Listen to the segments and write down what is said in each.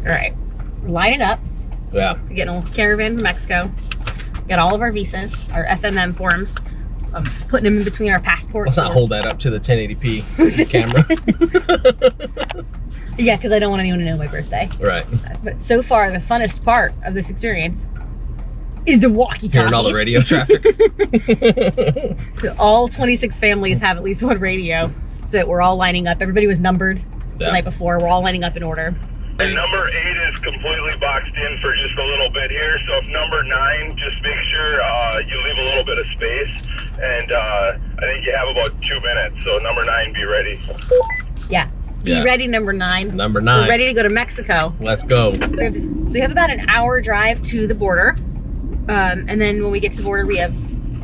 All right, we're lining up. Yeah. To get in a caravan from Mexico. Got all of our visas, our FMM forms. I'm putting them in between our passports. Let's not hold that up to the 1080p camera. Yeah, because I don't want anyone to know my birthday. Right. But so far, the funnest part of this experience is the walkie-talkies. Hearing all the radio traffic. So all 26 families have at least one radio, so that we're all lining up. Everybody was numbered the night before. We're all lining up in order. And number 8 is completely boxed in for just a little bit here. So if number 9, just make sure you leave a little bit of space. And I think you have about 2 minutes. So number 9, be ready. Yeah. Be ready, number 9. Number 9. We're ready to go to Mexico. Let's go. So we have about an hour drive to the border. And then when we get to the border, we have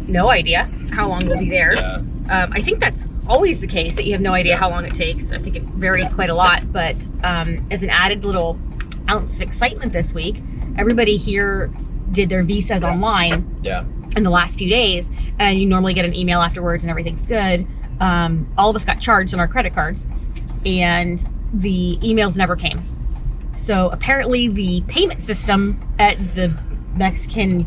no idea how long we'll be there. Yeah. I think that's always the case, that you have no idea how long it takes. I think it varies quite a lot, but as an added little ounce of excitement this week, everybody here did their visas online in the last few days, and you normally get an email afterwards and everything's good. All of us got charged on our credit cards, and the emails never came. So apparently the payment system at the Mexican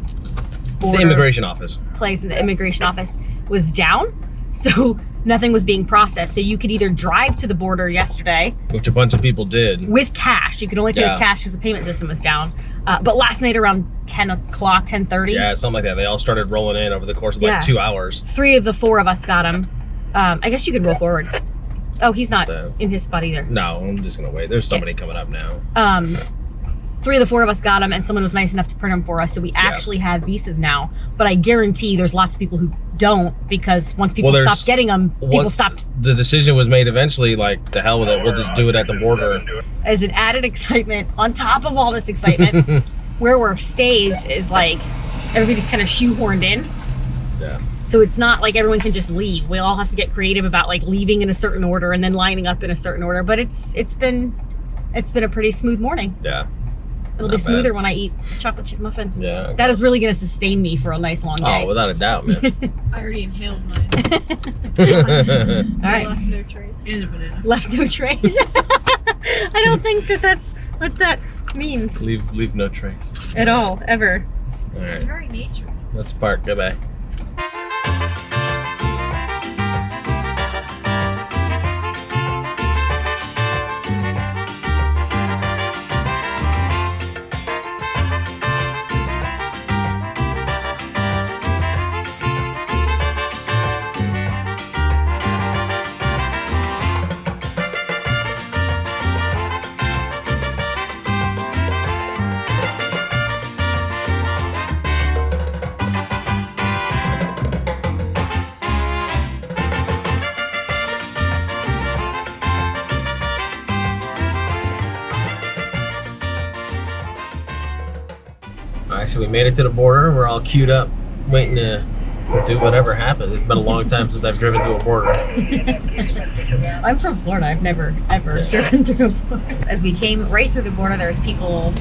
border, the immigration office place in the immigration office, was down. So nothing was being processed. So you could either drive to the border yesterday, which a bunch of people did, with cash. You could only pay with cash because the payment system was down. But last night around 10 o'clock, 10:30. Yeah, something like that. They all started rolling in over the course of like 2 hours. 3 of the 4 of us got them. I guess you could roll forward. Oh, he's not in his spot either. No, I'm just gonna wait. There's somebody coming up now. 3 of the 4 of us got them, and someone was nice enough to print them for us, so we actually have visas now. But I guarantee there's lots of people who don't, because once people stopped getting them, people stopped. The decision was made eventually, like, to hell with it, we'll just do it at the border. As an added excitement, on top of all this excitement, where we're staged is like, everybody's kind of shoehorned in. Yeah. So it's not like everyone can just leave. We all have to get creative about like leaving in a certain order and then lining up in a certain order. But it's been a pretty smooth morning. Yeah. It'll be smoother when I eat chocolate chip muffin. Yeah. Okay. That is really going to sustain me for a nice long day. Oh, without a doubt, man. I already inhaled mine. All right. Left no trace. And a banana. Left no trace. I don't think that's what that means. Leave no trace. At all, ever. All right. It's very nature. Let's park. Goodbye. Alright, so we made it to the border. We're all queued up, waiting to do whatever happens. It's been a long time since I've driven through a border. I'm from Florida. I've never, ever driven through a border. As we came right through the border, there's people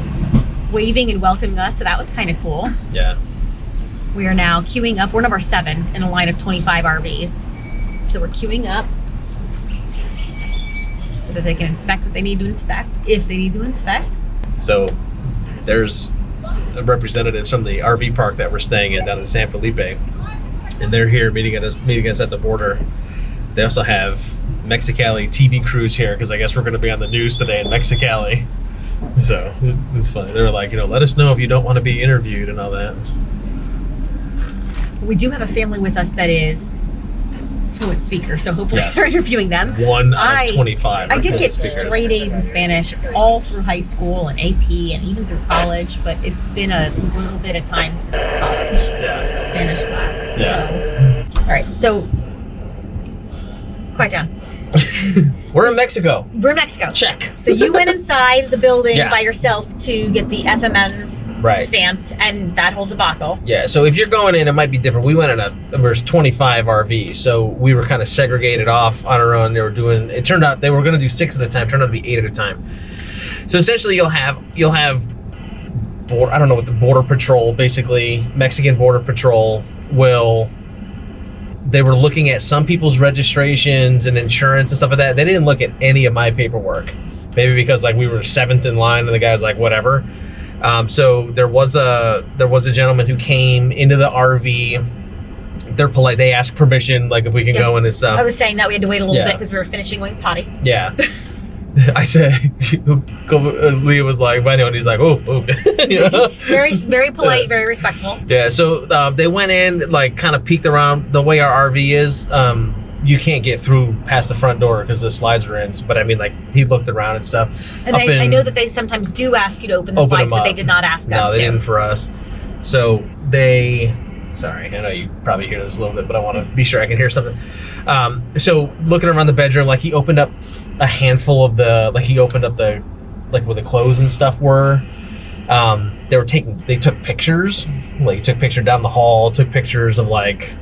waving and welcoming us, so that was kind of cool. Yeah. We are now queuing up. We're number 7 in a line of 25 RVs. So we're queuing up so that they can inspect what they need to inspect, if they need to inspect. So there's representatives from the RV park that we're staying in down in San Felipe, and they're here meeting us at the border. They also have Mexicali TV crews here because I guess we're going to be on the news today in Mexicali. So it's funny. They were like, let us know if you don't want to be interviewed and all that. We do have a family with us that is fluent speaker, so hopefully we're interviewing them. 1 out of 25. I did get straight A's in Spanish all through high school and AP and even through college, but it's been a little bit of time since college Spanish classes. Yeah. So, all right, so quiet down. We're in Mexico. We're in Mexico. Check. So you went inside the building by yourself to get the FMMs stamped, and that whole debacle. Yeah, so if you're going in, it might be different. We went in there's 25 RVs, so we were kind of segregated off on our own. They were doing, it turned out they were going to do 6 at a time, turned out to be 8 at a time. So essentially you'll have I don't know what the border patrol, basically Mexican border patrol they were looking at some people's registrations and insurance and stuff like that. They didn't look at any of my paperwork. Maybe because like we were 7th in line and the guy's like, whatever. So there was a gentleman who came into the RV. They're polite. They ask permission, like if we can go in and stuff. I was saying that we had to wait a little bit because we were finishing going potty. Yeah. I said, Leah was like, "Why no?" And he's like, "Oh, you know? Very polite, very respectful." Yeah. So they went in, like, kind of peeked around. The way our RV is, you can't get through past the front door because the slides are in. But I mean, like, he looked around and stuff. And I know that they sometimes do ask you to open the slides, but they did not ask us to. No, they didn't for us. So they. Sorry, I know you probably hear this a little bit, but I want to be sure I can hear something. So looking around the bedroom, like he opened up a handful of the, like he opened up the, like where the clothes and stuff were. They took pictures, like took pictures down the hall, took pictures of like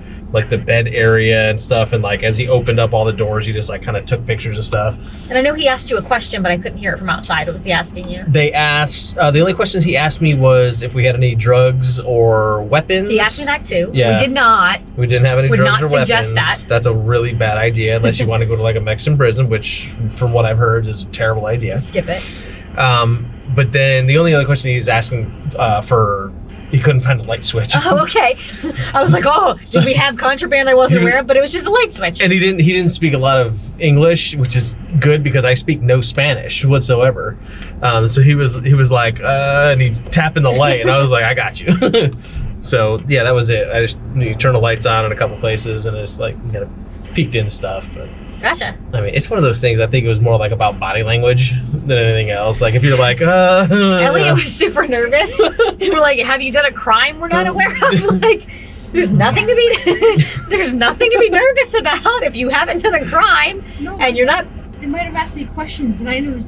the bed area and stuff. And like, as he opened up all the doors, he just like kind of took pictures of stuff. And I know he asked you a question, but I couldn't hear it from outside. What was he asking you? They asked, the only questions he asked me was if we had any drugs or weapons. He asked me that too. Yeah. We did not. We didn't have any drugs or weapons. Would not suggest that. That's a really bad idea unless you want to go to like a Mexican prison, which from what I've heard is a terrible idea. Skip it. But then the only other question he's asking he couldn't find a light switch. Oh, okay. I was like, did we have contraband I wasn't aware of? But it was just a light switch. And he didn't speak a lot of English, which is good because I speak no Spanish whatsoever. So he was like, and he tapping the light, and I was like, I got you. So yeah, that was it. I just turned the lights on in a couple places, and it's like kind of peeked in stuff. But gotcha. I mean, it's one of those things. I think it was more like about body language than anything else. Like if you're like, Elliot was super nervous. We're like, have you done a crime we're not aware of? Like, there's nothing to be nervous about if you haven't done a crime and you're not. They might have asked me questions, and I know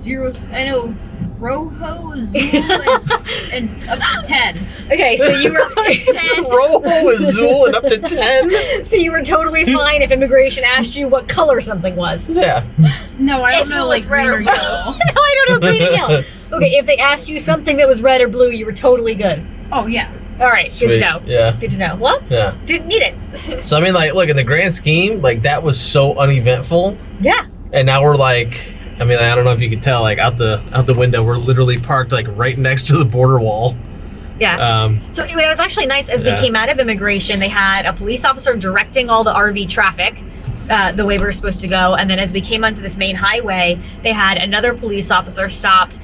Rojo, Azul, and up to 10. Okay, so you were 10. Rojo, Azul, and up to 10. So you were totally fine if immigration asked you what color something was. Yeah. No, I don't know, like red or yellow. No, I don't know green or yellow. Okay, if they asked you something that was red or blue, you were totally good. Oh yeah. All right, Sweet. good to know. Yeah. Good to know. Well, yeah. Didn't need it. So I mean, like, look, in the grand scheme, like that was so uneventful. Yeah. And now we're like, I mean, I don't know if you could tell, like out the window, we're literally parked like right next to the border wall. Yeah. So it was actually nice as we came out of immigration. They had a police officer directing all the RV traffic the way we were supposed to go, and then as we came onto this main highway, they had another police officer stopped,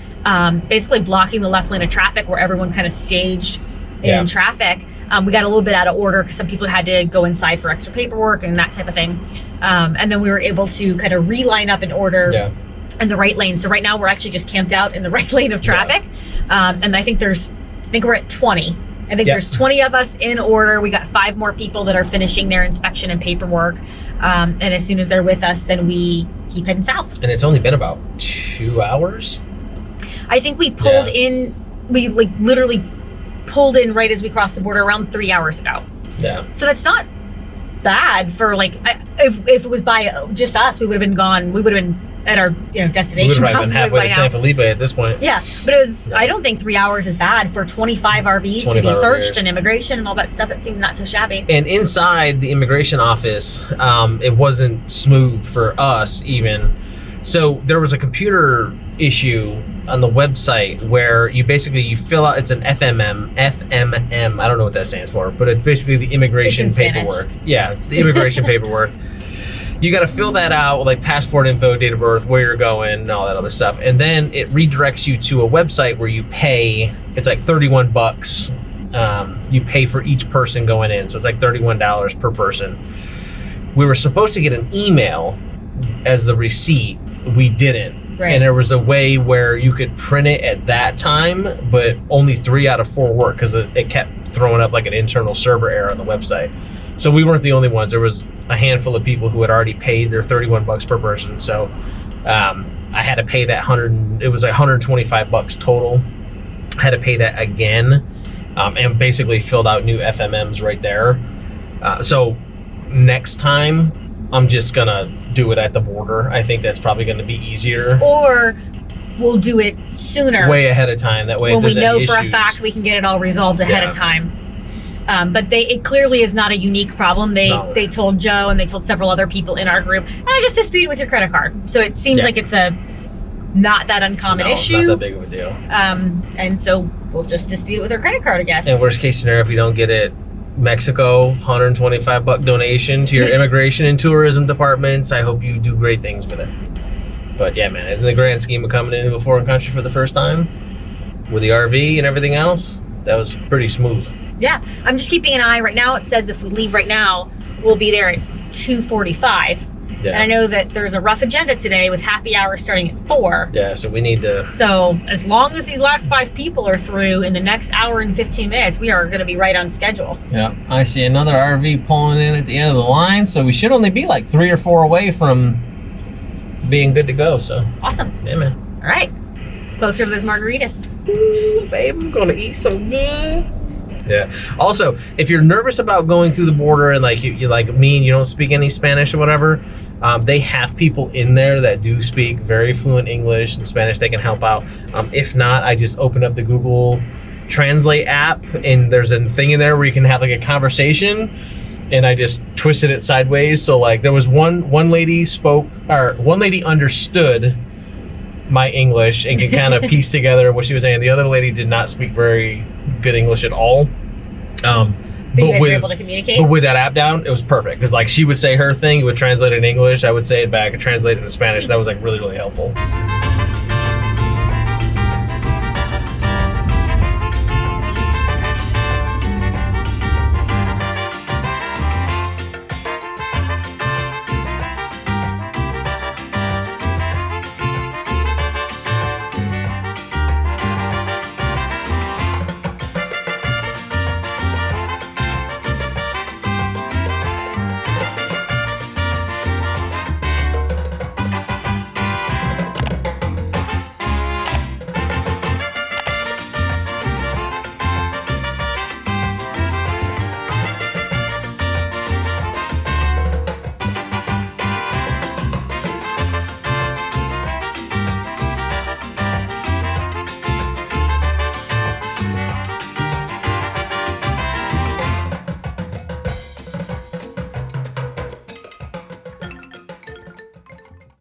basically blocking the left lane of traffic where everyone kind of staged in traffic. We got a little bit out of order because some people had to go inside for extra paperwork and that type of thing. And then we were able to kind of reline up in order in the right lane. So right now we're actually just camped out in the right lane of traffic. And I think we're at 20. I think there's 20 of us in order. We got 5 more people that are finishing their inspection and paperwork. And as soon as they're with us, then we keep heading south. And it's only been about 2 hours. I think we pulled in, we like literally pulled in right as we crossed the border around 3 hours ago. Yeah. So that's not bad for like, if it was by just us, we would have been gone. We would have been at our destination. We would have been halfway to San Felipe at this point. Yeah, but it was. I don't think 3 hours is bad for 25 RVs to be searched and immigration and all that stuff. It seems not so shabby. And inside the immigration office, it wasn't smooth for us even. So there was a computer issue on the website where you fill out, it's an FMM, I don't know what that stands for, but it's basically the immigration paperwork. Yeah, it's the immigration paperwork. You got to fill that out with like passport info, date of birth, where you're going, and all that other stuff. And then it redirects you to a website where you pay, it's like $31. You pay for each person going in. So it's like $31 per person. We were supposed to get an email as the receipt. We didn't. Right. And there was a way where you could print it at that time, but only 3 out of 4 worked because it kept throwing up like an internal server error on the website. So we weren't the only ones. There was a handful of people who had already paid their $31 per person. So I had to pay that it was like $125 total. I had to pay that again, and basically filled out new FMMs right there. So next time, I'm just gonna do it at the border. I think that's probably gonna be easier. Or we'll do it sooner. Way ahead of time. That way, when if there's we know any for issues, a fact we can get it all resolved ahead of time. But it clearly is not a unique problem. They told Joe and they told several other people in our group, just dispute it with your credit card. So it seems like it's a not that uncommon issue. Not that big of a deal. And so we'll just dispute it with our credit card, I guess. And worst case scenario, if you don't get it, Mexico, $125 donation to your immigration and tourism departments. I hope you do great things with it. But yeah, man, in the grand scheme of coming into a foreign country for the first time with the RV and everything else, that was pretty smooth. Yeah, I'm just keeping an eye. Right now it says if we leave right now, we'll be there at 2:45. Yeah. And I know that there's a rough agenda today with happy hour starting at 4. Yeah, so we need to... So as long as these last 5 people are through in the next hour and 15 minutes, we are going to be right on schedule. Yeah, I see another RV pulling in at the end of the line, so we should only be like 3 or 4 away from being good to go, so... Awesome. Yeah, man. All right. Closer to those margaritas. Ooh, babe, I'm gonna eat so good. Yeah. Also, if you're nervous about going through the border and like you like me and you don't speak any Spanish or whatever, they have people in there that do speak very fluent English and Spanish. They can help out. If not, I just open up the Google Translate app and there's a thing in there where you can have like a conversation, and I just twisted it sideways. So like there was one lady understood my English and can kind of piece together what she was saying. The other lady did not speak very good English at all. But you guys were able to communicate? But with that app down, it was perfect. Because like she would say her thing, it would translate it in English, I would say it back, and translate it into Spanish. That was like really, really helpful.